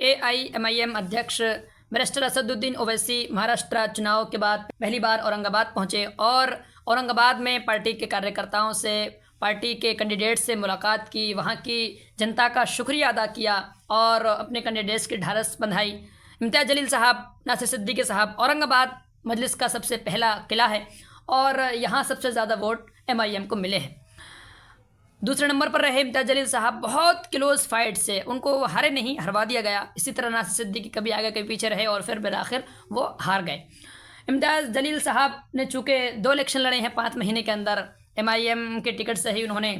AIMIM अध्यक्ष barrister Asaduddin Owaisi Maharashtra चुनाव के बाद पहली बार औरंगाबाद पहुंचे और औरंगाबाद में पार्टी के कार्यकर्ताओं से, पार्टी के कैंडिडेट से मुलाकात की, वहां की जनता का शुक्रिया अदा किया और अपने कैंडिडेट्स की ढारस बंधाई। इम्तियाज़ जलील साहब, नासिर सिद्दीकी साहब, औरंगाबाद मजलिस का सबसे पहला किला है और यहाँ सबसे ज़्यादा वोट MIM को मिले हैं। दूसरे नंबर पर रहे इम्तियाज़ जलील साहब, बहुत क्लोज फाइट से उनको हारे नहीं, हरवा दिया गया। इसी तरह नासिर सिद्दीकी कभी आगे कभी पीछे रहे और फिर बिलाखिर वो हार गए। इम्तियाज़ जलील साहब ने चूँकि 2 इलेक्शन लड़े हैं 5 महीने के अंदर, MIM के टिकट से ही उन्होंने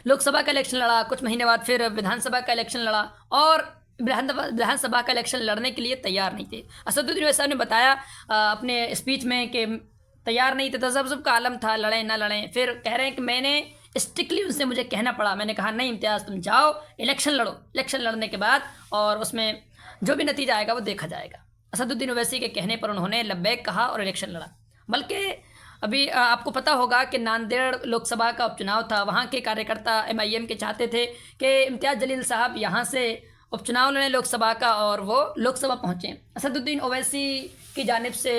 लोकसभा का इलेक्शन लड़ा, कुछ महीने बाद फिर विधानसभा का इलेक्शन लड़ा और विधानसभा का इलेक्शन लड़ने के लिए तैयार नहीं थे। असदुद्दीन ओवैसी साहब ने बताया अपने स्पीच में कि तैयार नहीं थे, तज़ब्ज़ुब का आलम था, लड़ें ना लड़ें। फिर कह रहे हैं कि मैंने स्ट्रिक्टली उनसे मुझे कहना पड़ा, मैंने कहा नहीं इम्तियाज़ तुम जाओ, इलेक्शन लड़ो, इलेक्शन लड़ने के बाद और उसमें जो भी नतीजा आएगा वो देखा जाएगा। असदुद्दीन ओवैसी के कहने पर उन्होंने लब्बैक कहा और इलेक्शन लड़ा। बल्कि अभी आपको पता होगा कि नांदेड़ लोकसभा का उपचुनाव था, वहाँ के कार्यकर्ता MIM के चाहते थे कि इम्तियाज़ जलील साहब यहाँ से उपचुनाव लड़ें लोकसभा का और वो लोकसभा पहुँचें। असदुद्दीन ओवैसी की जानिब से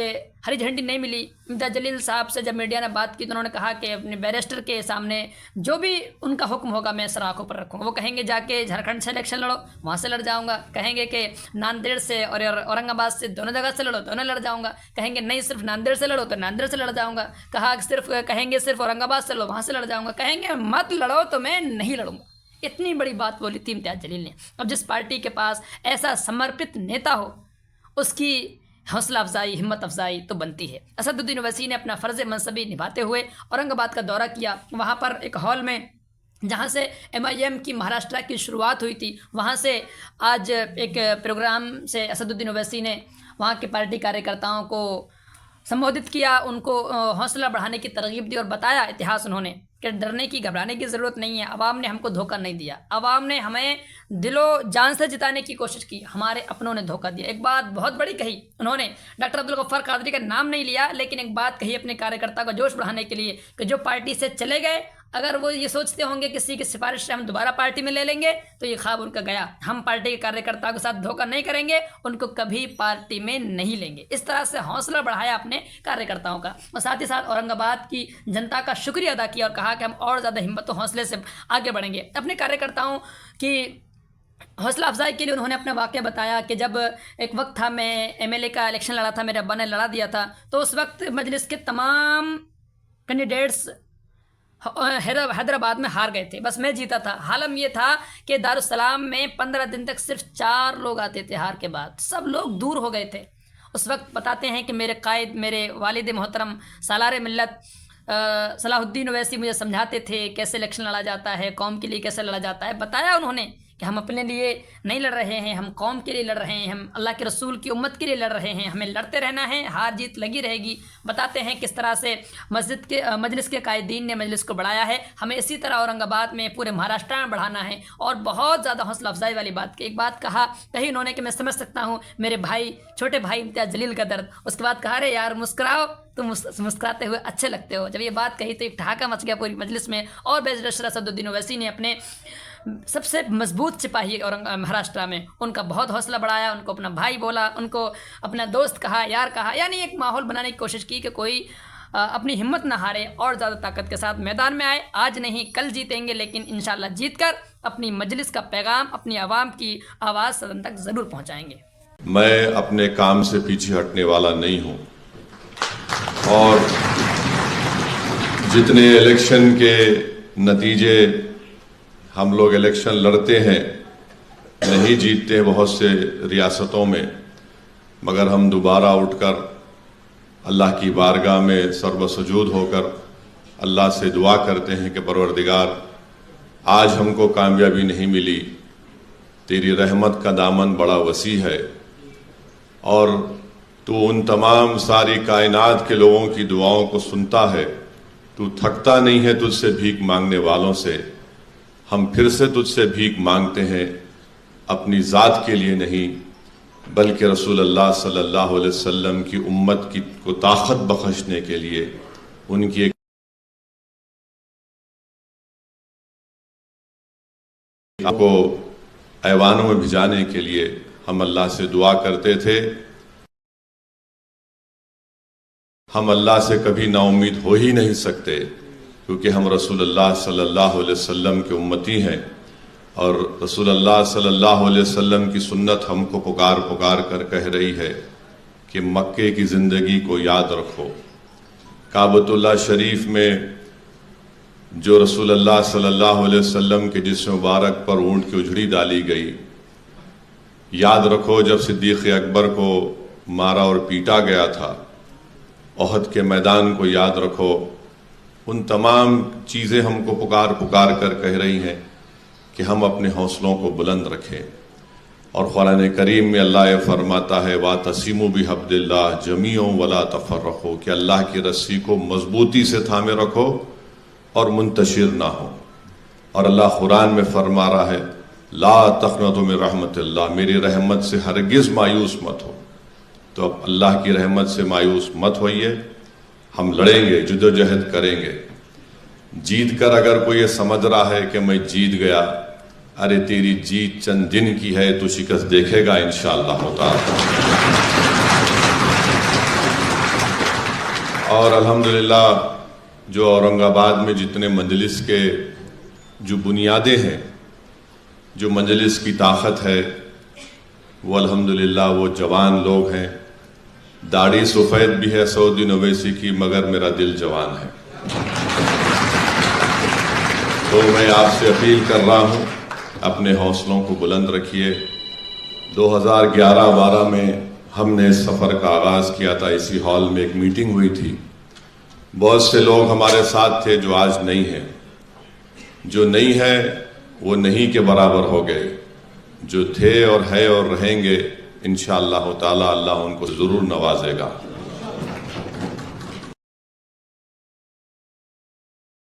हरी झंडी नहीं मिली। इम्तियाज़ जलील साहब से जब मीडिया ने बात की तो उन्होंने कहा कि अपने बैरिस्टर के सामने जो भी उनका हुक्म होगा मैं सर आँखों पर रखूँगा। वो कहेंगे जाके झारखंड से इलेक्शन लड़ो, वहाँ से लड़ जाऊँगा। कहेंगे कि नांदेड़ से और औरंगाबाद से, दोनों जगह से लड़ो, दोनों लड़ जाऊँगा। कहेंगे नहीं सिर्फ नांदेड़ से लड़ो तो नांदेड़ से लड़ जाऊँगा। कहेंगे सिर्फ औरंगाबाद से लड़ो, वहाँ से लड़ जाऊँगा। कहेंगे मत लड़ो तो मैं नहीं लड़ूँगा। इतनी बड़ी बात बोली थी इम्तियाज़ जलील ने। अब जिस पार्टी के पास ऐसा समर्पित नेता हो उसकी हौसला अफजाई, हिम्मत अफजाई तो बनती है। असदुद्दीन ओवैसी ने अपना फ़र्ज़ मनसबी निभाते हुए औरंगाबाद का दौरा किया। वहाँ पर एक हॉल में जहाँ से MIM की महाराष्ट्र की शुरुआत हुई थी, वहाँ से आज एक प्रोग्राम से असदुद्दीन ओवैसी ने वहाँ के पार्टी कार्यकर्ताओं को संबोधित किया, उनको हौसला बढ़ाने की तरगीब दी और बताया इतिहास उन्होंने कि डरने की, घबराने की ज़रूरत नहीं है। अवाम ने हमको धोखा नहीं दिया, अवाम ने हमें दिलो जान से जिताने की कोशिश की, हमारे अपनों ने धोखा दिया। एक बात बहुत बड़ी कही उन्होंने, डॉक्टर अब्दुल गफ्फार कादरी का नाम नहीं लिया, लेकिन एक बात कही अपने कार्यकर्ता का जोश बढ़ाने के लिए कि जो पार्टी से चले गए, अगर वो ये सोचते होंगे किसी की सिफारिश से हम दोबारा पार्टी में ले लेंगे तो ये ख्वाब उनका गया। हम पार्टी के कार्यकर्ताओं के साथ धोखा नहीं करेंगे, उनको कभी पार्टी में नहीं लेंगे। इस तरह से हौसला बढ़ाया अपने कार्यकर्ताओं का और साथ ही साथ औरंगाबाद की जनता का शुक्रिया अदा किया और कहा कि हम और ज़्यादा हिम्मत और हौसले से आगे बढ़ेंगे। अपने कार्यकर्ताओं की हौसला अफजाई के लिए उन्होंने अपना वाक़या बताया कि जब एक वक्त था, मैं MLA का इलेक्शन लड़ा था, मेरे अब्बा ने लड़ा दिया था, तो उस वक्त मजलिस के तमाम कैंडिडेट्स हैदराबाद में हार गए थे, बस मैं जीता था। हालम ये था कि दारुस्सलाम में 15 दिन तक सिर्फ 4 लोग आते थे, हार के बाद सब लोग दूर हो गए थे। उस वक्त बताते हैं कि मेरे कायद, मेरे वालिद मोहतरम सालार मिल्लत सलाहुद्दीन ओवैसी मुझे समझाते थे कैसे इलेक्शन लड़ा जाता है, कौम के लिए कैसे लड़ा जाता है। बताया उन्होंने कि हम अपने लिए नहीं लड़ रहे हैं, हम कौम के लिए लड़ रहे हैं, हम अल्लाह के रसूल की उम्मत के लिए लड़ रहे हैं, हमें लड़ते रहना है, हार जीत लगी रहेगी। बताते हैं किस तरह से मजलिस के कायदीन ने मजलिस को बढ़ाया है, हमें इसी तरह औरंगाबाद में, पूरे महाराष्ट्र में बढ़ाना है। और बहुत ज़्यादा हौसला अफजाई वाली बात की, एक बात कही उन्होंने कि मैं समझ सकता हूँ मेरे भाई, छोटे भाई इम्तियाज़ जलील का दर्द। उसके बाद कहा अरे यार मुस्कुराओ, तुम मुस्कुराते हुए अच्छे लगते हो। जब ये बात कही तो एक ठहाका मच गया पूरी मजलिस में और बैरिस्टर असदुद्दीन ओवैसी ने अपने सबसे मजबूत सिपाही महाराष्ट्र में उनका बहुत हौसला बढ़ाया, उनको अपना भाई बोला, उनको अपना दोस्त कहा, यार कहा, यानी एक माहौल बनाने की कोशिश की कि कोई अपनी हिम्मत ना हारे और ज़्यादा ताकत के साथ मैदान में आए। आज नहीं कल जीतेंगे, लेकिन इंशाल्लाह जीतकर अपनी मजलिस का पैगाम, अपनी आवाम की आवाज़ सदन तक ज़रूर पहुँचाएँगे। मैं अपने काम से पीछे हटने वाला नहीं हूँ और जितने इलेक्शन के नतीजे हम लोग इलेक्शन लड़ते हैं, नहीं जीतते हैं बहुत से रियासतों में, मगर हम दोबारा उठकर अल्लाह की बारगाह में सर्वसजूद होकर अल्लाह से दुआ करते हैं कि परवरदिगार आज हमको कामयाबी नहीं मिली, तेरी रहमत का दामन बड़ा वसी है और तू उन तमाम सारी कायनात के लोगों की दुआओं को सुनता है, तू थकता नहीं है तुझसे भीख मांगने वालों से। हम फिर से तुझसे भीख मांगते हैं, अपनी ज़ात के लिए नहीं बल्कि रसूल अल्लाह सल्लल्लाहु अलैहि वसल्लम की उम्मत की को ताकत बख्शने के लिए, उनकी एक को ऐवानों में भिजाने के लिए हम अल्लाह से दुआ करते थे। हम अल्लाह से कभी नाउम्मीद हो ही नहीं सकते, क्योंकि हम रसूलुल्लाह सल्लल्लाहु अलैहि वसल्लम के उम्मती हैं और रसूलुल्लाह सल्लल्लाहु अलैहि वसल्लम की सुन्नत हमको पुकार पुकार कर कह रही है कि मक्के की ज़िंदगी को याद रखो। काबतुल्लाह शरीफ में जो रसूलुल्लाह सल्लल्लाहु अलैहि वसल्लम के जिस्म मुबारक पर ऊंट की उजड़ी डाली गई, याद रखो जब सिद्दीक़ अकबर को मारा और पीटा गया था, ओहद के मैदान को याद रखो। उन तमाम चीज़ें हमको पुकार पुकार कर कह रही हैं कि हम अपने हौसलों को बुलंद रखें। और कुरान करीम में अल्लाह फरमाता है वातसिमु बिहब्दिल्लाह जमीओ वला तफर्रक़ू, कि अल्लाह की रस्सी को मजबूती से थामे रखो और मुंतशिर ना हो। और अल्लाह कुरान में फरमा रहा है ला तक़नतु मिन रहमतिल्लाह, मेरी रहमत से हरगिज़ मायूस मत हो। तो अब अल्लाह की रहमत से मायूस मत होइए, हम लड़ेंगे, जद्दोजहद करेंगे। जीत कर अगर कोई ये समझ रहा है कि मैं जीत गया, अरे तेरी जीत चंद दिन की है, तो शिकस्त देखेगा इंशाअल्लाह ताला। और अल्हम्दुलिल्लाह जो औरंगाबाद में जितने मजलिस के जो बुनियादें हैं, जो मजलिस की ताकत है, वो अल्हम्दुलिल्लाह वो जवान लोग हैं। दाढ़ी सफ़ेद भी है सऊदी ओवैसी की, मगर मेरा दिल जवान है। तो मैं आपसे अपील कर रहा हूँ, अपने हौसलों को बुलंद रखिए। 2011-12 में हमने इस सफ़र का आगाज़ किया था। इसी हॉल में एक मीटिंग हुई थी, बहुत से लोग हमारे साथ थे जो आज नहीं हैं। जो नहीं है वो नहीं के बराबर हो गए, जो थे और है और रहेंगे इंशाअल्लाह ताला अल्लाह उनको ज़रूर नवाजेगा।